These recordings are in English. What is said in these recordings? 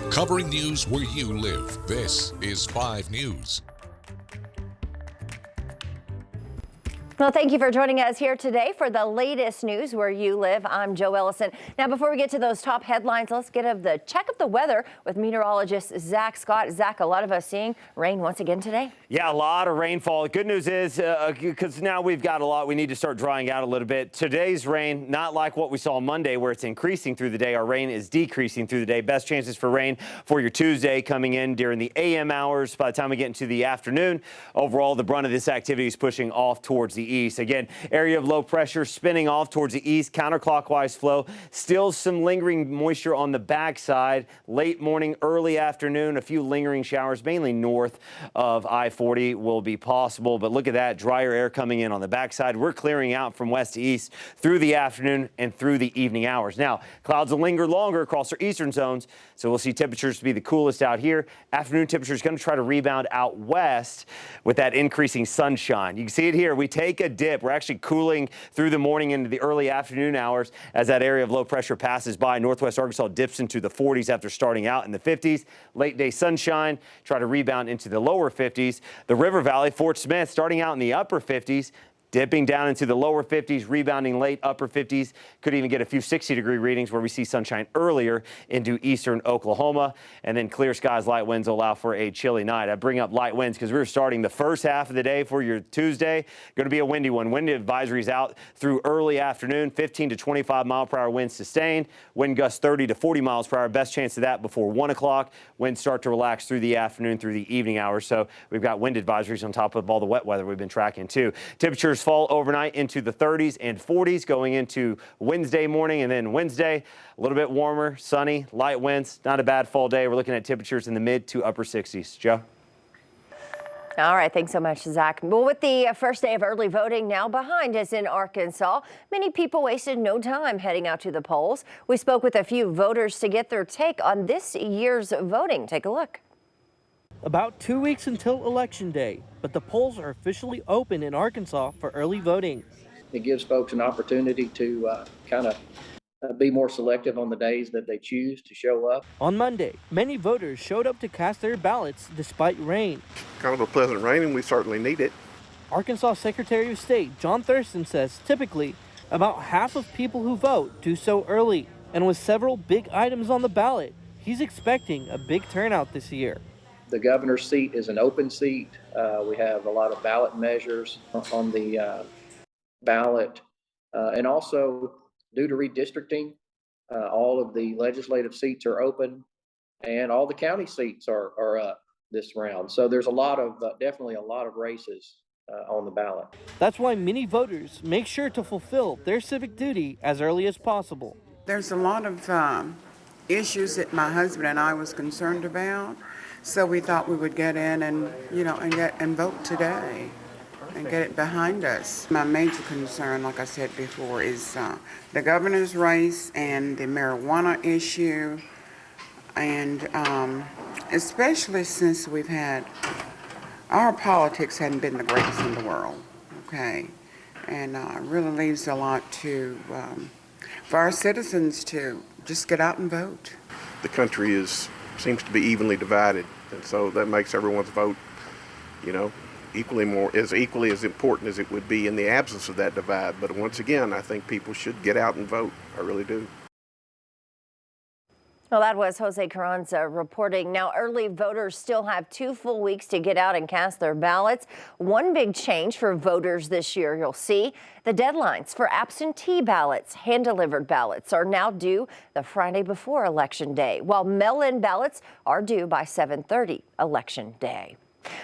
Covering news where you live, this is 5 News. Well, thank you for joining us here today for the latest news where you live. I'm Joe Ellison. Now, before we get to those top headlines, let's get the check of the weather with meteorologist Zach Scott. Zach, a lot of us seeing rain once again today. Yeah, a lot of rainfall. Good news is because now we've got a lot, we need to start drying out a little bit. Today's rain, not like what we saw Monday where it's increasing through the day. Our rain is decreasing through the day. Best chances for rain for your Tuesday coming in during the AM hours. By the time we get into the afternoon, overall, the brunt of this activity is pushing off towards the east. Again, area of low pressure spinning off towards the east, counterclockwise flow. Still some lingering moisture on the backside. Late morning, early afternoon, a few lingering showers, mainly north of I-40 will be possible. But look at that, drier air coming in on the backside. We're clearing out from west to east through the afternoon and through the evening hours. Now, clouds will linger longer across our eastern zones, so we'll see temperatures to be the coolest out here. Afternoon temperatures going to try to rebound out west with that increasing sunshine. You can see it here. We take a dip. We're actually cooling through the morning into the early afternoon hours as that area of low pressure passes by. Northwest Arkansas dips into the 40s after starting out in the 50s. Late day sunshine, try to rebound into the lower 50s. The River Valley, Fort Smith, starting out in the upper 50s. Dipping down into the lower 50s, rebounding late upper 50s. Could even get a few 60-degree readings where we see sunshine earlier into eastern Oklahoma. And then clear skies, light winds will allow for a chilly night. I bring up light winds because we're starting the first half of the day for your Tuesday. Going to be a windy one. Wind advisories out through early afternoon. 15 to 25 mile per hour winds sustained. Wind gusts 30 to 40 miles per hour. Best chance of that before 1 o'clock. Winds start to relax through the afternoon, through the evening hours. So we've got wind advisories on top of all the wet weather we've been tracking too. Temperatures fall overnight into the 30s and 40s going into Wednesday morning, and then Wednesday a little bit warmer, sunny, light winds. Not a bad fall day. We're looking at temperatures in the mid to upper 60s. Joe? All right, thanks so much, Zach. Well, with the first day of early voting now behind us in Arkansas, many people wasted no time heading out to the polls. We spoke with a few voters to get their take on this year's voting. Take a look. About 2 weeks until Election Day, but the polls are officially open in Arkansas for early voting. It gives folks an opportunity to kind of be more selective on the days that they choose to show up. On Monday, many voters showed up to cast their ballots despite rain. Kind of a pleasant rain, and we certainly need it. Arkansas Secretary of State John Thurston says typically about half of people who vote do so early. And with several big items on the ballot, he's expecting a big turnout this year. The governor's seat is an open seat. We have a lot of ballot measures on the ballot. And also, due to redistricting, all of the legislative seats are open and all the county seats are up this round. So there's definitely a lot of races on the ballot. That's why many voters make sure to fulfill their civic duty as early as possible. There's a lot of issues that my husband and I was concerned about. So we thought we would get in and vote today and get it behind us. My major concern, like I said before, is the governor's race and the marijuana issue, and especially since our politics hadn't been the greatest in the world, okay? And really leaves a lot for our citizens to just get out and vote. The country seems to be evenly divided, and so that makes everyone's vote, equally as important as it would be in the absence of that divide. But once again, I think people should get out and vote. I really do. Well, that was Jose Carranza reporting. Now, early voters still have 2 full weeks to get out and cast their ballots. One big change for voters this year, you'll see, the deadlines for absentee ballots, hand-delivered ballots, are now due the Friday before Election Day, while mail-in ballots are due by 7:30 Election Day.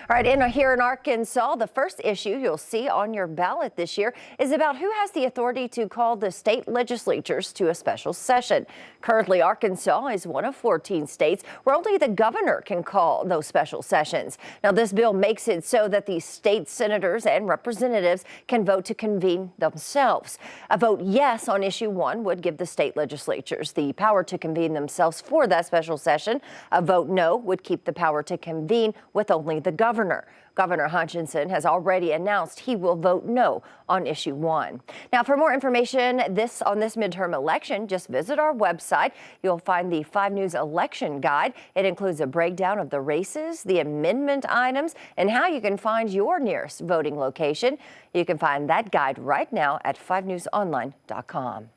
All right, here in Arkansas, the first issue you'll see on your ballot this year is about who has the authority to call the state legislatures to a special session. Currently, Arkansas is one of 14 states where only the governor can call those special sessions. Now, this bill makes it so that the state senators and representatives can vote to convene themselves. A vote yes on issue 1 would give the state legislatures the power to convene themselves for that special session. A vote no would keep the power to convene with only the governor. governor. Governor Hutchinson has already announced he will vote no on issue 1. Now, for more information on this midterm election, just visit our website. You'll find the 5 News election guide. It includes a breakdown of the races, the amendment items, and how you can find your nearest voting location. You can find that guide right now at 5newsonline.com.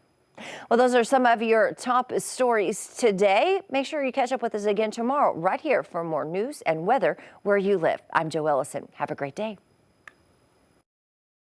Well, those are some of your top stories today. Make sure you catch up with us again tomorrow right here for more news and weather where you live. I'm Joe Ellison. Have a great day.